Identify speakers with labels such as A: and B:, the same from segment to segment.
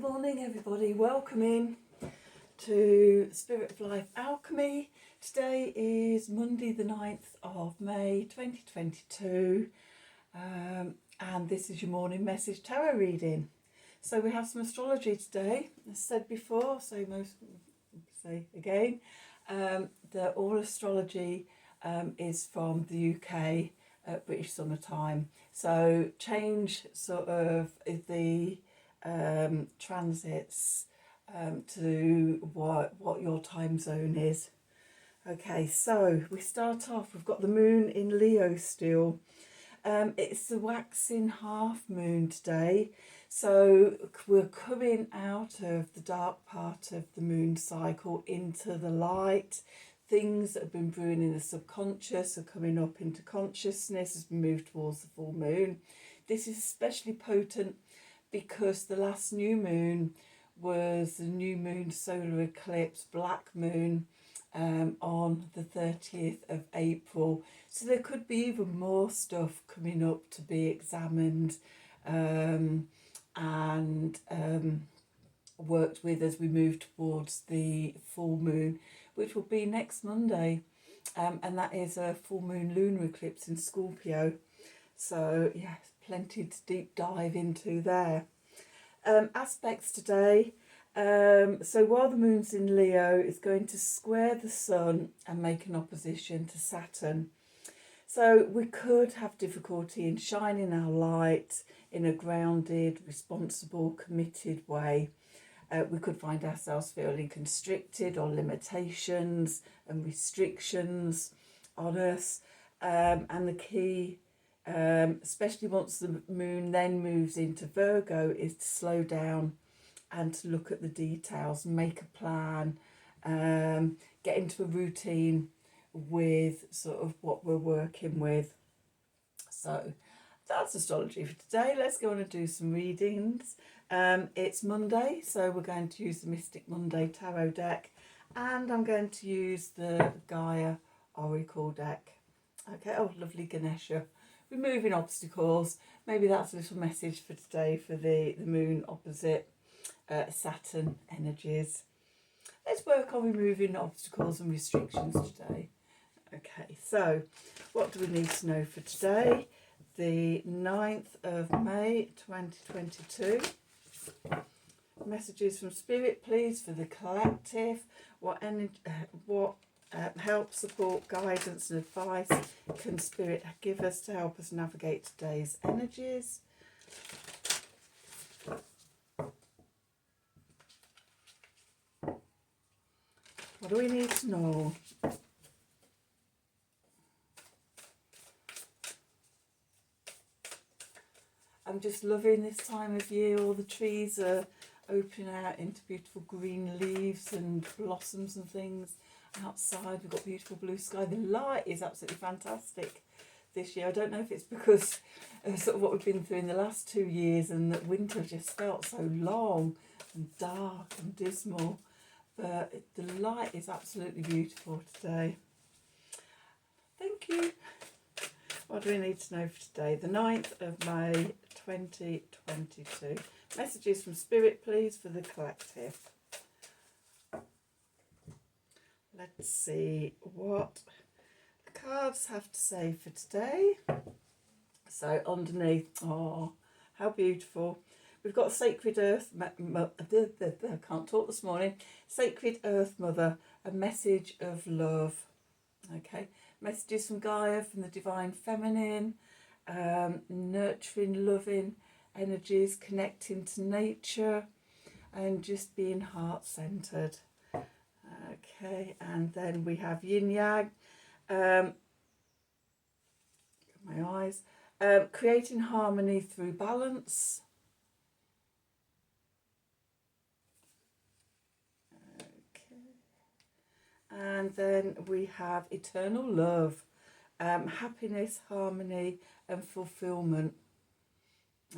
A: Good morning everybody, welcome in to Spirit of Life Alchemy. Today is Monday the 9th of May 2022 and this is your morning message tarot reading. So we have some astrology today, as said before, say again, that all astrology is from the UK at British summertime. So change sort of the transits to what your time zone is. Okay, so we start off, we've got the moon in Leo still. It's the waxing half moon today, so we're coming out of the dark part of the moon cycle into the light. Things that have been brewing in the subconscious are coming up into consciousness as we move towards the full moon. This is especially potent because the last new moon was the new moon solar eclipse, black moon, on the 30th of April. So there could be even more stuff coming up to be examined and worked with as we move towards the full moon, which will be next Monday. And that is a full moon lunar eclipse in Scorpio. So yes, plenty to deep dive into there. Aspects today. So while the moon's in Leo, it's going to square the sun and make an opposition to Saturn. So we could have difficulty in shining our light in a grounded, responsible, committed way. We could find ourselves feeling constricted or limitations and restrictions on us. And the key, especially once the moon then moves into Virgo, is to slow down and to look at the details, make a plan, get into a routine with sort of what we're working with. So that's astrology for today. Let's go on and do some readings. It's Monday, so we're going to use the Mystic Monday Tarot deck, and I'm going to use the Gaia Oracle deck. Okay, oh lovely Ganesha. Removing obstacles. Maybe that's a little message for today for the moon opposite Saturn energies. Let's work on removing obstacles and restrictions today. Okay, so what do we need to know for today? The 9th of May 2022. Messages from Spirit, please, for the collective. What help, support, guidance and advice can Spirit give us to help us navigate today's energies? What do we need to know? I'm just loving this time of year. All the trees are opening out into beautiful green leaves and blossoms and things. Outside we've got beautiful blue sky. The light is absolutely fantastic this year. I don't know if it's because of sort of what we've been through in the last 2 years and that winter just felt so long and dark and dismal. But the light is absolutely beautiful today. Thank you. What do we need to know for today? The 9th of May 2022. Messages from Spirit, please, for the collective. Let's see what the cards have to say for today. So underneath, oh, how beautiful. We've got Sacred Earth, I can't talk this morning. Sacred Earth Mother, a message of love. Okay, messages from Gaia, from the Divine Feminine, nurturing, loving energies, connecting to nature and just being heart-centered. Okay, and then we have Yin Yang, my eyes, creating harmony through balance. And then we have eternal love, happiness, harmony and fulfillment.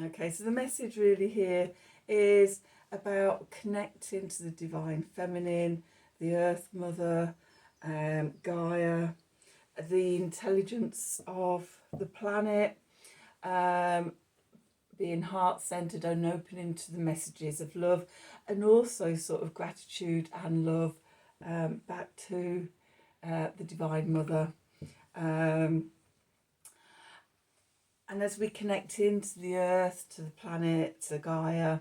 A: Okay, so the message really here is about connecting to the Divine Feminine, the Earth Mother, Gaia, the intelligence of the planet, being heart-centered and opening to the messages of love, and also sort of gratitude and love back to the Divine Mother. And as we connect into the earth, to the planet, to Gaia,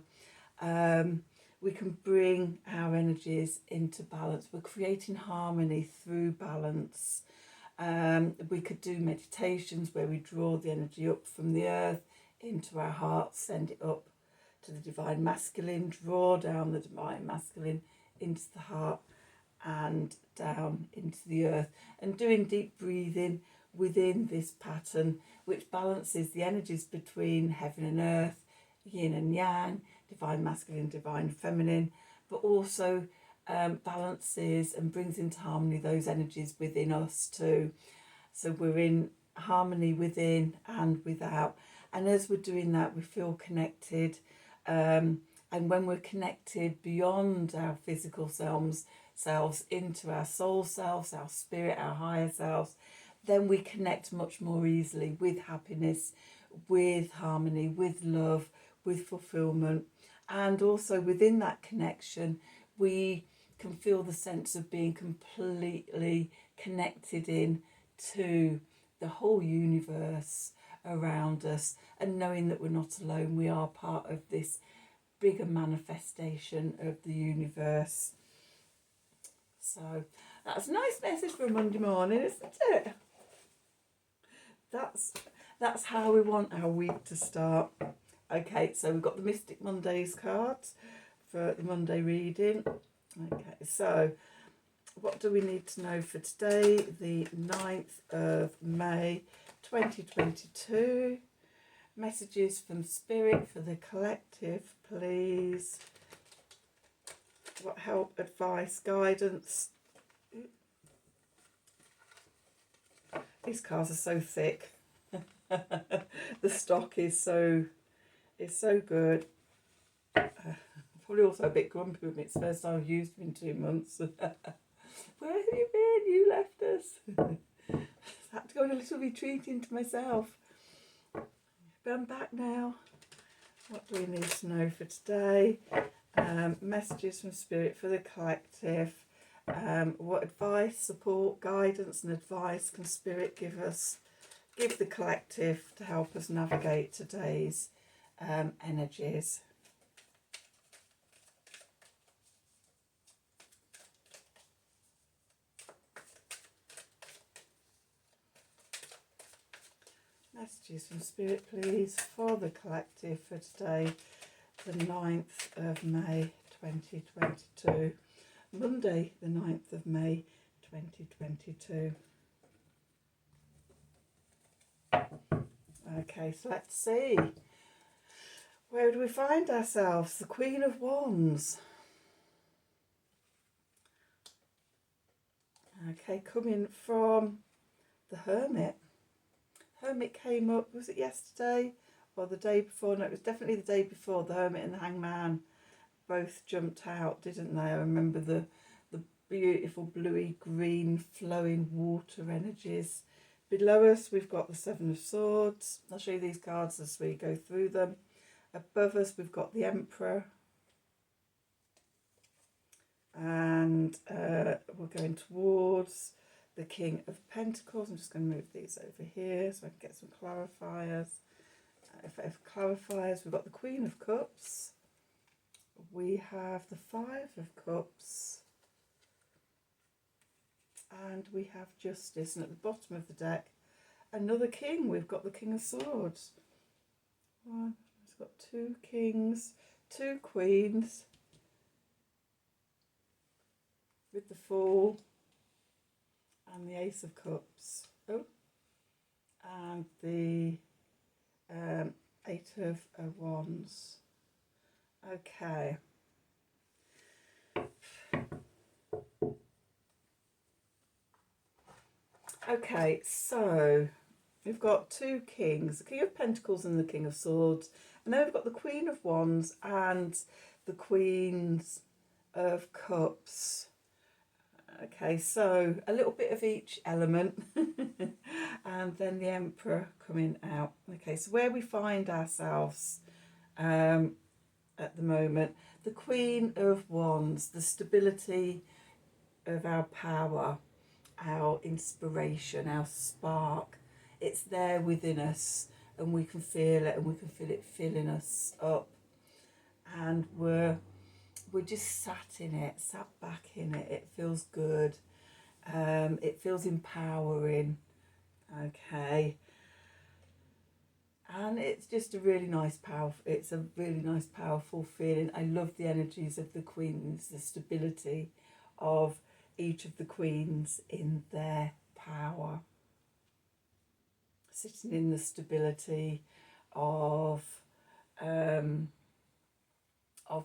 A: we can bring our energies into balance. We're creating harmony through balance. We could do meditations where we draw the energy up from the earth into our heart, send it up to the Divine Masculine, draw down the Divine Masculine into the heart and down into the earth, and doing deep breathing within this pattern, which balances the energies between heaven and earth, yin and yang, Divine Masculine, Divine Feminine, but also balances and brings into harmony those energies within us too. So we're in harmony within and without. And as we're doing that, we feel connected. And when we're connected beyond our physical selves into our soul selves, our spirit, our higher selves, then we connect much more easily with happiness, with harmony, with love, with fulfillment. And also within that connection, we can feel the sense of being completely connected in to the whole universe around us, and knowing that we're not alone, we are part of this bigger manifestation of the universe. So that's a nice message for a Monday morning, isn't it? That's how we want our week to start. Okay, so we've got the Mystic Mondays cards for the Monday reading. Okay, so what do we need to know for today, the 9th of May 2022? Messages from Spirit for the collective, please. What help, advice, guidance? These cards are so thick. The stock is so good. Probably also a bit grumpy with me. It's the first time I've used them in 2 months. Where have you been? You left us. I had to go on a little retreat into myself. But I'm back now. What do we need to know for today? Messages from Spirit for the collective. What advice, support, guidance and advice can Spirit give the collective to help us navigate today's energies? Messages from Spirit, please, for the collective for today, the 9th of May 2022. Monday, the 9th of May 2022. Okay, so let's see. Where do we find ourselves? The Queen of Wands. Okay, coming from the Hermit. Hermit came up, was it yesterday or the day before? No, it was definitely the day before. The Hermit and the Hangman both jumped out, didn't they? I remember the beautiful bluey green flowing water energies. Below us we've got the Seven of Swords. I'll show you these cards as we go through them. Above us we've got the Emperor. And we're going towards the King of Pentacles. I'm just going to move these over here so I can get some clarifiers. For clarifiers, we've got the Queen of Cups. We have the Five of Cups. And we have Justice. And at the bottom of the deck, another King. We've got the King of Swords. One, it's got 2 Kings, 2 Queens, with the Fool and the Ace of Cups. Oh, and the 8 of Wands. Okay. Okay, so we've got 2 kings, the King of Pentacles and the King of Swords, and then we've got the Queen of Wands and the Queens of Cups. Okay, so a little bit of each element and then the Emperor coming out. Okay, so where we find ourselves at the moment. The Queen of Wands, the stability of our power, our inspiration, our spark. It's there within us, and we can feel it, and we can feel it filling us up. And we're just sat in it, sat back in it. It feels good. It feels empowering. Okay. And it's just a really nice, powerful feeling. I love the energies of the queens, the stability of each of the queens in their power, sitting in the stability of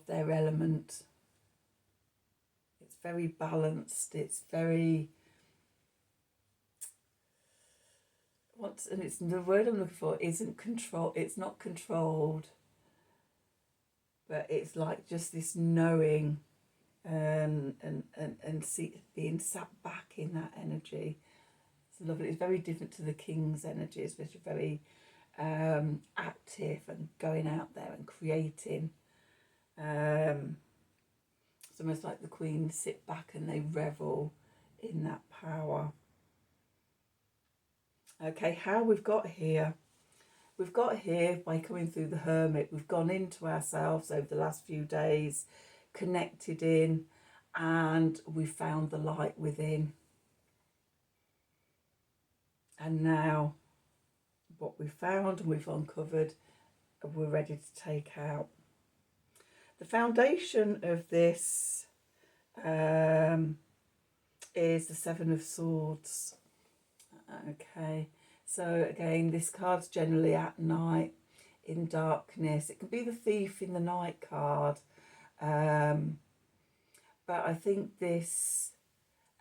A: their element. It's very balanced. It's very and it's the word I'm looking for isn't control. It's not controlled, but it's like just this knowing, and being sat back in that energy. It's lovely. It's very different to the king's energies, which are very active and going out there and creating. It's almost like the queens sit back and they revel in that power. Okay, how we've got here. We've got here by coming through the Hermit. We've gone into ourselves over the last few days, connected in, and we found the light within. And now what we've found and we've uncovered, we're ready to take out. The foundation of this is the Seven of Swords. Okay, so again, this card's generally at night, in darkness. It can be the Thief in the Night card, but I think this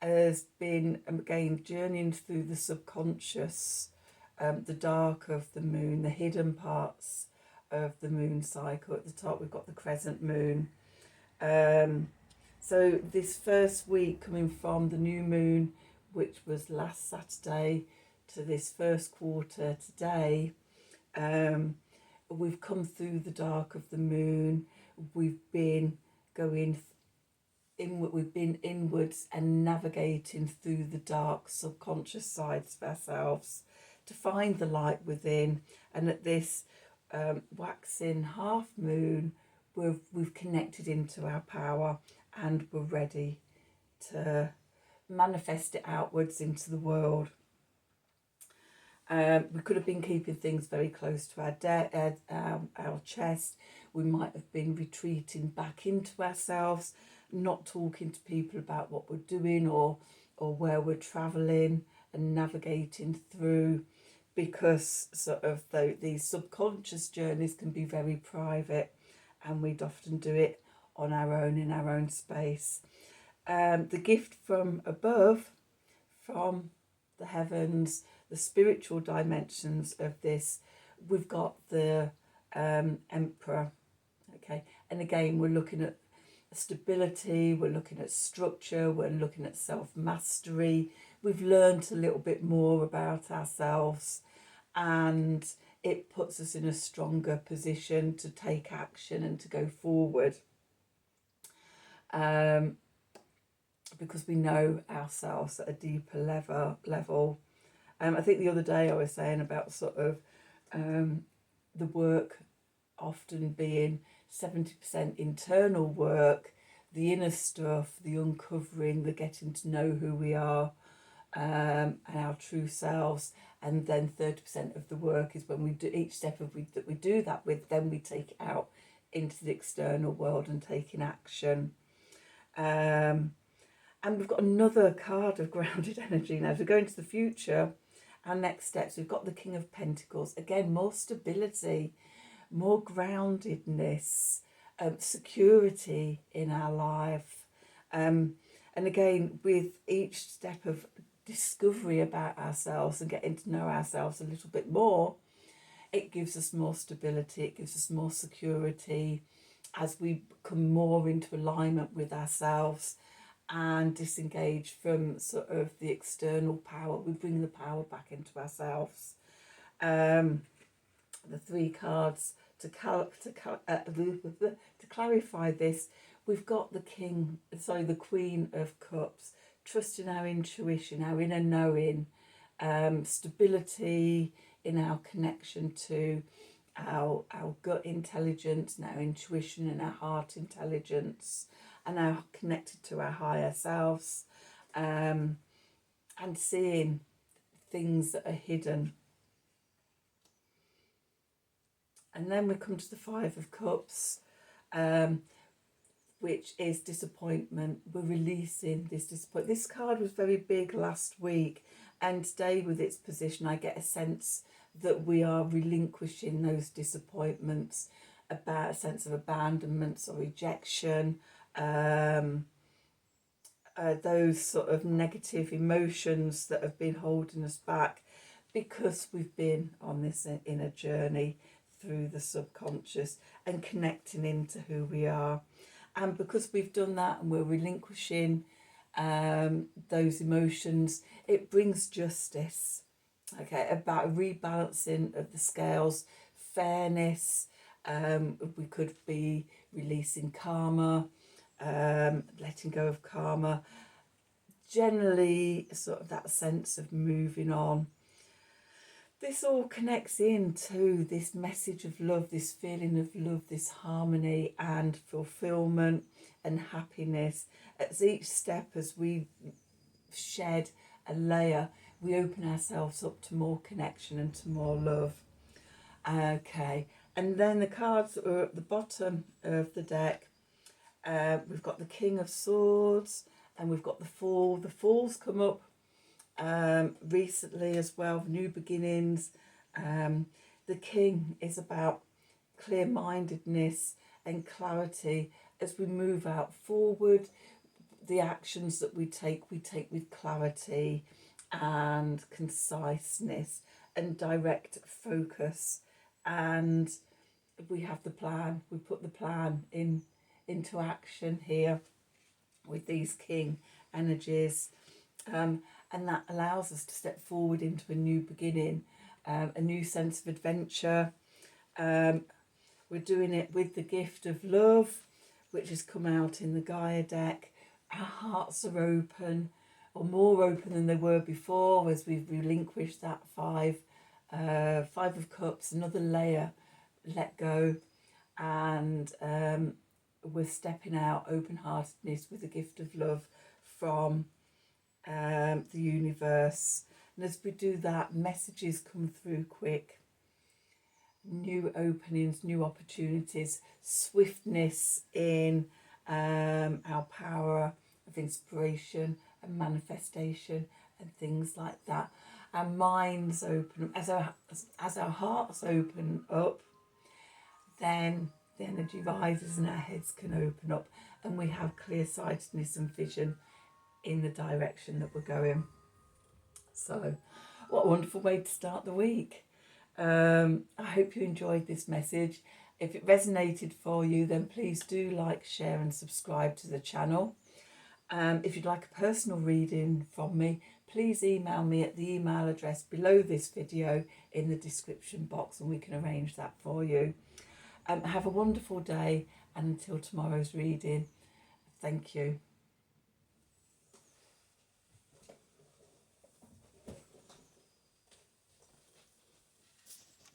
A: has been, again, journeying through the subconscious, the dark of the moon, the hidden parts of the moon cycle. At the top we've got the crescent moon. So this first week, coming from the new moon, which was last Saturday, to this first quarter today, we've come through the dark of the moon. We've been going inward, we've been inwards and navigating through the dark subconscious sides of ourselves to find the light within. And at this waxing half moon, we've connected into our power, and we're ready to manifest it outwards into the world. We could have been keeping things very close to our chest. We might have been retreating back into ourselves, not talking to people about what we're doing or where we're travelling and navigating through, because sort of these subconscious journeys can be very private, and we'd often do it on our own, in our own space. The gift from above, from the heavens, the spiritual dimensions of this, we've got the Emperor. Okay, and again, we're looking at stability, we're looking at structure, we're looking at self-mastery. We've learned a little bit more about ourselves, and it puts us in a stronger position to take action and to go forward, because we know ourselves at a deeper level. I think the other day I was saying about sort of the work often being 70% internal work, the inner stuff, the uncovering, the getting to know who we are, and our true selves, and then 30% of the work is when we do each step that we do that with, then we take it out into the external world and taking action. And we've got another card of grounded energy now. As we go into the future, our next steps, we've got the King of Pentacles. Again, more stability, more groundedness, security in our life. And again, with each step of discovery about ourselves and getting to know ourselves a little bit more, it gives us more stability, it gives us more security as we come more into alignment with ourselves and disengage from sort of the external power. We bring the power back into ourselves. the 3 cards to clarify this. We've got the the Queen of Cups, trusting our intuition, our inner knowing, stability in our connection to our gut intelligence and our intuition and our heart intelligence, and our connected to our higher selves, and seeing things that are hidden. And then we come to the 5 of Cups, which is disappointment. We're releasing this disappointment. This card was very big last week, and today with its position I get a sense that we are relinquishing those disappointments, about a sense of abandonment or rejection, those sort of negative emotions that have been holding us back, because we've been on this inner journey through the subconscious and connecting into who we are. And because we've done that and we're relinquishing those emotions, it brings justice, okay, about rebalancing of the scales, fairness. We could be releasing karma, letting go of karma, generally sort of that sense of moving on. This all connects into this message of love, this feeling of love, this harmony and fulfillment and happiness. As each step, as we shed a layer, we open ourselves up to more connection and to more love. Okay, and then the cards are at the bottom of the deck. We've got the King of Swords and we've got the Fool. The Fool's come up recently as well, new beginnings. The King is about clear-mindedness and clarity as we move out forward. The actions that we take with clarity and conciseness and direct focus, and we have the plan. We put the plan into action here with these King energies, and that allows us to step forward into a new beginning, a new sense of adventure. We're doing it with the gift of love, which has come out in the Gaia deck. Our hearts are open, or more open than they were before, as we've relinquished that 5 of Cups, another layer, let go, and we're stepping out open-heartedness with the gift of love from the universe. And as we do that, messages come through quick, new openings, new opportunities, swiftness in our power of inspiration and manifestation and things like that. Our minds open up, as our hearts open up, then the energy rises and our heads can open up and we have clear-sightedness and vision in the direction that we're going. So what a wonderful way to start the week. I hope you enjoyed this message. If it resonated for you, then please do like, share and subscribe to the channel. If you'd like a personal reading from me, please email me at the email address below this video in the description box and we can arrange that for you. Have a wonderful day, and until tomorrow's reading, thank you.